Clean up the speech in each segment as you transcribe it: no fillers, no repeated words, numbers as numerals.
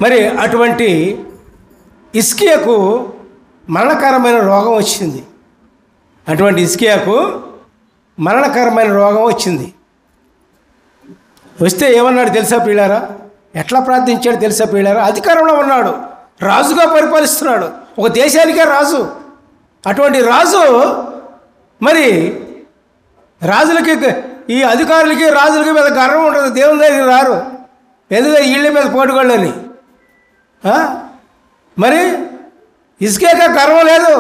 మరి అటువంటి హిజ్కియాకు మరణకరమైన రోగం వచ్చింది. అటువంటి హిజ్కియాకు మరణకరమైన రోగం వచ్చింది. వస్తే ఏమన్నాడు తెలుసా ప్రియులారా? ఎట్లా ప్రార్థించాడు తెలుసా ప్రియులారా? అధికారంలో ఉన్నాడు, రాజుగా పరిపాలిస్తున్నాడు, ఒక దేశానికే రాజు. అటువంటి రాజు మరి రాజులకి, ఈ అధికారులకి రాజులకి మీద గర్వం ఉంటుంది, దేవుని దగ్గరికి రారు, ఎందుకంటే వీళ్ళ మీద పోటుకోళ్ళని. మరి హిజ్కియాకు గర్వం లేదు,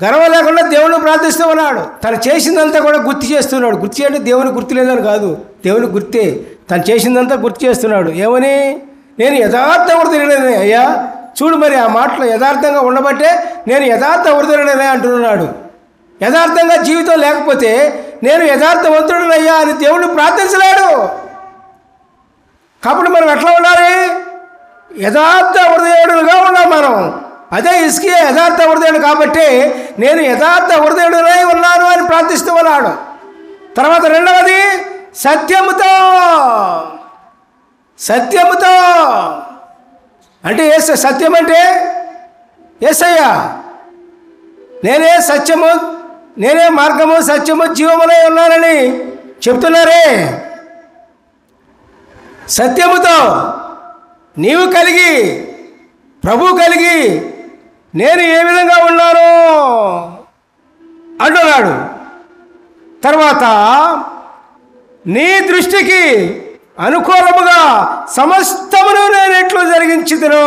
గర్వం లేకుండా దేవుని ప్రార్థిస్తూ ఉన్నాడు. తను చేసిందంతా కూడా గుర్తు చేస్తున్నాడు. గుర్తు చేయండి, దేవుని గుర్తు లేదని కాదు, దేవుని గుర్తే. తను చేసిందంతా గుర్తు చేస్తున్నాడు. ఏమని? నేను యథార్థ వృద్ధుడనే అయ్యా. చూడు మరి ఆ మాటలు యథార్థంగా ఉండబట్టే నేను యథార్థ వృద్ధుడనే అంటున్నాడు. యథార్థంగా జీవితం లేకపోతే నేను యథార్థవంతుడనయ్యా అని దేవుడు ప్రార్థించలేడు. కాబట్టి మనం ఎట్లా ఉండాలి? యథార్థ హృదయుడుగా ఉన్నాం మనం. అదే హిజ్కియా యథార్థ హృదయుడు కాబట్టి నేను యథార్థ హృదయుడునై ఉన్నాను అని ప్రార్థిస్తూ ఉన్నాడు. తర్వాత రెండవది సత్యముతో. సత్యముతో అంటే సత్యం అంటే యేసయ్యా, నేనే సత్యము, నేనే మార్గము, సత్యము, జీవమునై ఉన్నానని చెప్తున్నారే. సత్యముతో నీవు కలిగి, ప్రభు కలిగి నేను ఏ విధంగా ఉన్నాను అంటున్నాడు. తర్వాత నీ దృష్టికి అనుకూలముగా సమస్తమును నేను ఎట్లు జరిగించుదును.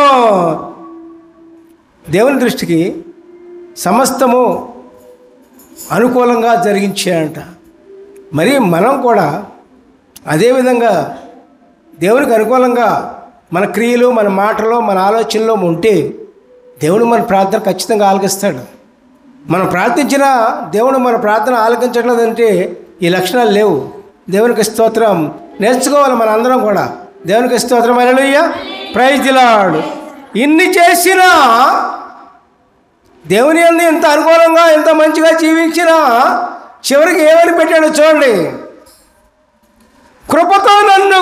దేవుని దృష్టికి సమస్తము అనుకూలంగా జరిగించాడంట. మరి మనం కూడా అదేవిధంగా దేవునికి అనుకూలంగా మన క్రియలు, మన మాటలు, మన ఆలోచనలో ఉంటే దేవుడు మన ప్రార్థన ఖచ్చితంగా ఆలకిస్తాడు. మనం ప్రార్థించిన దేవుడు మన ప్రార్థన ఆలకించట్లేదంటే ఈ లక్షణాలు లేవు. దేవునికి స్తోత్రం. నేర్చుకోవాలి మన అందరం కూడా. దేవునికి స్తోత్రం. Hallelujah, praise the lord. ఇన్ని చేసినా, దేవుని యందు ఎంత అనుకూలంగా, ఎంత మంచిగా జీవించినా చివరికి ఏమని పెట్టాడో చూడండి. కృపతో నన్ను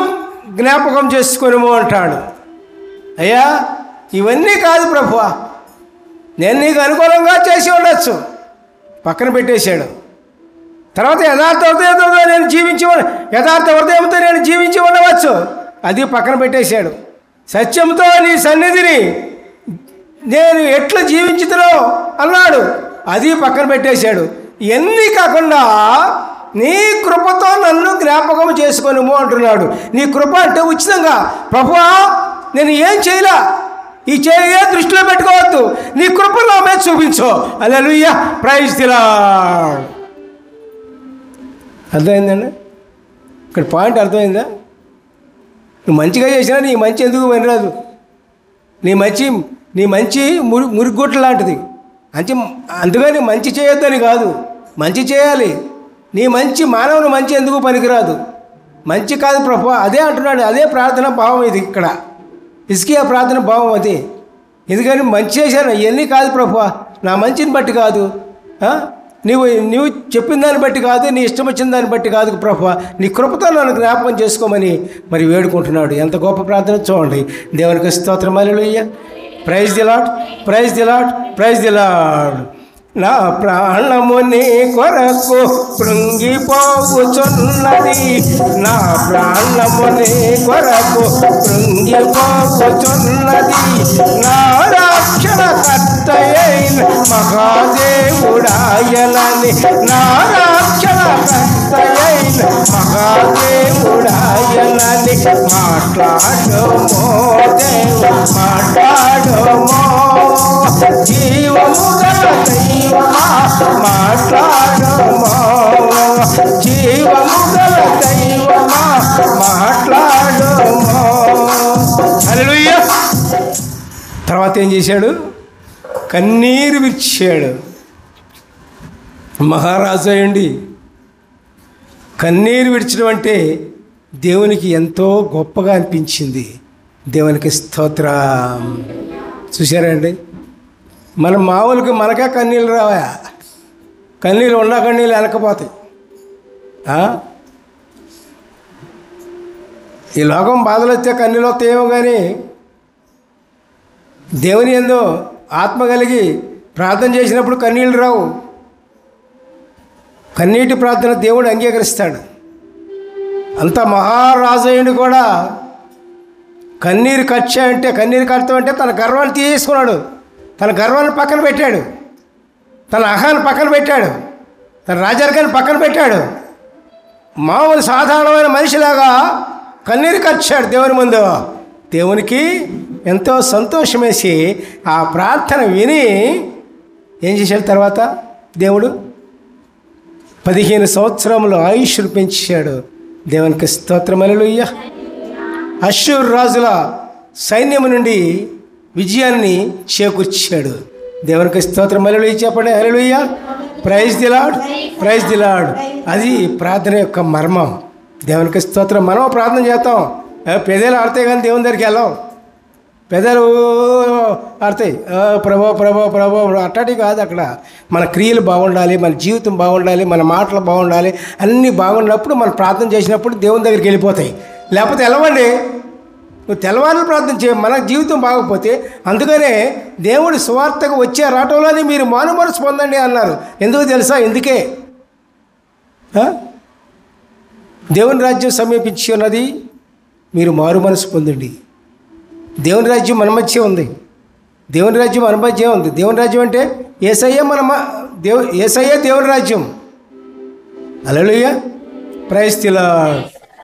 జ్ఞాపకం చేసుకొనుము అంటాడు. అయ్యా ఇవన్నీ కాదు ప్రభువా, నేను నీకు అనుకూలంగా చేసి ఉండొచ్చు, పక్కన పెట్టేశాడు. తర్వాత యథార్థ హృదయంతో నేను యథార్థ హృదయంతో నేను జీవించి ఉండవచ్చు, అది పక్కన పెట్టేశాడు. సత్యంతో నీ సన్నిధిని నేను ఎట్లా జీవించుతునో అన్నాడు, అది పక్కన పెట్టేశాడు. ఇవన్నీ కాకుండా నీ కృపతో నన్ను జ్ఞాపకం చేసుకొనుము అంటున్నాడు. నీ కృప అంటే ఉచితంగా, ప్రభువా నేను ఏం చేయలా, ఈ చేయ దృష్టిలో పెట్టుకోవద్దు, నీ కృప నా మీద చూపించు. హల్లెలూయా, ప్రైజ్ ది లార్డ్. అర్థమైందండి? ఇక్కడ పాయింట్ అర్థమైందా? నువ్వు మంచిగా చేసినా నీ మంచి ఎందుకు పనిరాదు. నీ మంచి మురిగుట్ల లాంటిది. అందుకని మంచి చేయొద్దని కాదు, మంచి చేయాలి. నీ మంచి మానవుని మంచి ఎందుకు పనికిరాదు, మంచి కాదు ప్రభువా, అదే అంటున్నాడు. అదే ప్రార్థన భావం ఇది. ఇక్కడ హిజ్కియా ప్రార్థన భావం అదే. ఎందుకని మంచి చేశాను, ఇవన్నీ కాదు ప్రభువా, నా మంచిని బట్టి కాదు, నువ్వు చెప్పిన దాన్ని బట్టి కాదు, నీ ఇష్టం వచ్చిన దాన్ని బట్టి కాదు ప్రభువా, నీ కృపతో నన్ను జ్ఞాపకం చేసుకోమని మరి వేడుకుంటున్నాడు. ఎంత గొప్ప ప్రార్థన చూడండి. దేవునికి స్తోత్రం. Hallelujah, praise the Lord, praise the Lord, praise the Lord. నా ప్రాణము నీ కొరకు కృంగిపోవుచున్నది, నా ప్రాణము నీ కొరకు కృంగిపోవుచున్నది. నా రక్షణకర్తయైన మహాదేవుడాయనని, నా రక్షణకర్తయైన మహాదేవుడాయనని మాట్లాడుమో దేవ, మాట్లాడుమో జీవము గల దైవమా, మాట్లాడుమో జీవము గల దైవమా, మాట్లాడుమో. హల్లెలూయా. తర్వాత ఏం చేశాడు? కన్నీరు విడిచాడు. మహారాజు అయ్యండి, కన్నీరు విడిచడం అంటే దేవునికి ఎంతో గొప్పగా అనిపించింది. దేవునికి స్తోత్రం. చూశారండి, మన మామూలుగా మనకే కన్నీళ్ళు రావా? కన్నీళ్ళు ఉన్నా కన్నీళ్ళు వెనకపోతాయి. ఈ లోకం బాధలు వస్తే కన్నీళ్ళు వస్తాయేమో, కానీ దేవుని యందు ఆత్మ కలిగి ప్రార్థన చేసినప్పుడు కన్నీళ్ళు రావు. కన్నీటి ప్రార్థన దేవుడు అంగీకరిస్తాడు. అంత మహారాజయుడు కూడా కన్నీరు కడతామంటే తన గర్వాన్ని తీసేసుకున్నాడు. తన గర్వాన్ని పక్కన పెట్టాడు, తన అహాన్ని పక్కన పెట్టాడు, తన రాజరికాన్ని పక్కన పెట్టాడు. మామూలు సాధారణమైన మనిషిలాగా కన్నీరు కార్చాడు దేవుని ముందు. దేవునికి ఎంతో సంతోషం వేసి ఆ ప్రార్థన విని ఏం చేశాడు? తర్వాత దేవుడు 15 సంవత్సరములు ఆయుష్ను పెంచాడు. దేవునికి స్తోత్రం. హల్లెలూయా. అష్షూరు రాజుల సైన్యము నుండి విజయాన్ని చేకూర్చాడు. దేవునికి స్తోత్రం. హల్లెలూయా చెప్పండి. Hallelujah. Praise the Lord, praise the Lord. అది ప్రార్థన యొక్క మర్మం. దేవునికి స్తోత్రం. మనం ప్రార్థన చేస్తాం, పెదాలు ఆడతాయి కానీ దేవుని దగ్గరికి వెళ్ళాం. పెదాలు ఆడతాయి, ప్రభో ప్రభో ప్రభో అట్టటి కాదు. అక్కడ మన క్రియలు బాగుండాలి, మన జీవితం బాగుండాలి, మన మాటలు బాగుండాలి. అన్నీ బాగున్నప్పుడు మనం ప్రార్థన చేసినప్పుడు దేవుని దగ్గరికి వెళ్ళిపోతాయి. లేకపోతే వెళ్ళవండి. నువ్వు తెల్లవారులు ప్రార్థన చేయ, మన జీవితం బాగపోతే. అందుకనే దేవుడి సువార్తకు వచ్చే రావటంలోనే మీరు మారుమనసు పొందండి అన్నారు. ఎందుకు తెలుసా? ఎందుకే దేవుని రాజ్యం సమీపించి ఉన్నది, మీరు మారుమనసు పొందండి. దేవుని రాజ్యం మన మధ్య ఉంది. దేవుని రాజ్యం మన మధ్య ఉంది. దేవుని రాజ్యం అంటే యేసయ్య యేసయ్య దేవుని రాజ్యం. హల్లెలూయా. Praise the lord.